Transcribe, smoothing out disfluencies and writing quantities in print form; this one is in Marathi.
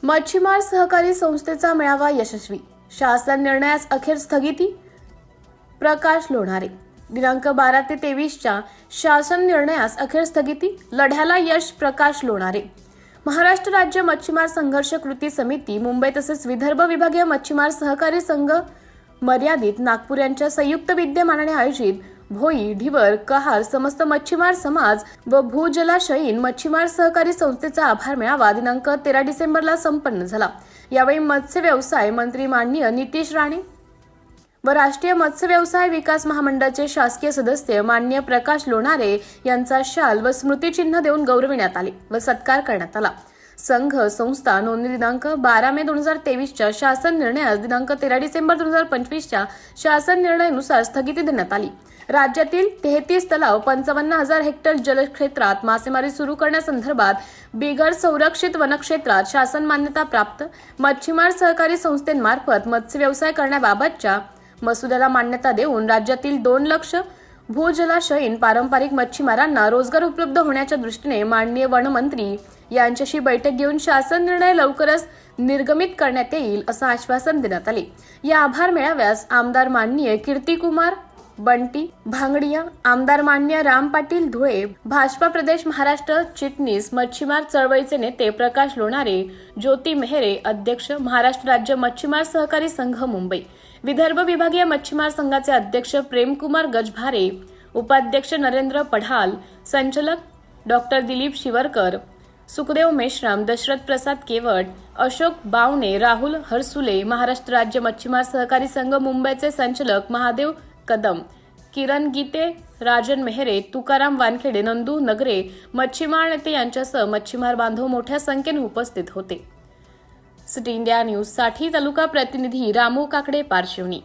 मच्छीमार सहकारी संस्थेचा मेळावा यशस्वी, शासन निर्णयास अखेर स्थगिती. प्रकाश लोणारे. दिनांक 12 ते 23च्या शासन निर्णयास अखेर स्थगिती, लढ्याला यश. प्रकाश लोणारे. महाराष्ट्र राज्य मच्छीमार संघर्ष कृती समिती मुंबई तसेच विदर्भ विभागीय मच्छीमार सहकारी संघ मर्यादित नागपूर यांच्या संयुक्त विद्यमानाने आयोजित भोई, ढिवर, कहार समस्त मच्छीमार समाज व भूजलाशयीन मच्छीमार सहकारी संस्थेचा आभार मेळावा दिनांक 13 डिसेंबरला संपन्न झाला. यावेळी मत्स्य व्यवसाय मंत्री माननीय नितेश राणे व राष्ट्रीय मत्स्य व्यवसाय विकास महामंडळाचे शासकीय सदस्य माननीय प्रकाश लोणारे यांचा शाल व स्मृतिचिन्ह देऊन गौरविण्यात आले व सत्कार करण्यात आला. संघ संस्था नोंदणी दिनांक 12 मे 2023च्या शासन निर्णयास दिनांक 13 डिसेंबर 2025च्या शासन निर्णयानुसार स्थगिती देण्यात आली. राज्यातील 33 तलाव 55,000 हेक्टर जलक्षेत्रात मासेमारी सुरू करण्यासंदर्भात बिगर संरक्षित वनक्षेत्रात शासन मान्यता प्राप्त मच्छीमार सहकारी संस्थेमार्फत मत्स्य व्यवसाय करण्याबाबतच्या मसुद्याला मान्यता देऊन राज्यातील 2 लाख भूजलाशयीन पारंपरिक मच्छीमारांना रोजगार उपलब्ध होण्याच्या दृष्टीने माननीय वनमंत्री यांच्याशी बैठक घेऊन शासन निर्णय लवकरच निर्गमित करण्यात येईल असं आश्वासन देण्यात आले. या आभार मेळाव्यास आमदार माननीय कीर्तिकुमार बंटी भांगडिया, आमदार मान्य राम पाटील धुळे, भाजपा प्रदेश महाराष्ट्र चिटणीस मच्छीमार चळवळीचे नेते प्रकाश लोणारे, ज्योती मेहरे अध्यक्ष महाराष्ट्र राज्य मच्छीमार सहकारी संघ मुंबई, विदर्भ विभागीय मच्छीमार संघाचे अध्यक्ष प्रेमकुमार गजभारे, उपाध्यक्ष नरेंद्र पढाल, संचालक डॉक्टर दिलीप शिवरकर, सुखदेव मेश्राम, दशरथ प्रसाद केवट, अशोक बावणे, राहुल हरसुले, महाराष्ट्र राज्य मच्छीमार सहकारी संघ मुंबईचे संचालक महादेव कदम, किरण गीते, राजन मेहरे, तुकाराम वानखेडे, नंदू नगरे, मच्छीमार नेते यांच्यासह मच्छीमार बांधव मोठ्या संख्येने उपस्थित होते. सिटी इंडिया न्यूज साठी तालुका प्रतिनिधी रामू काकडे, पारशिवनी.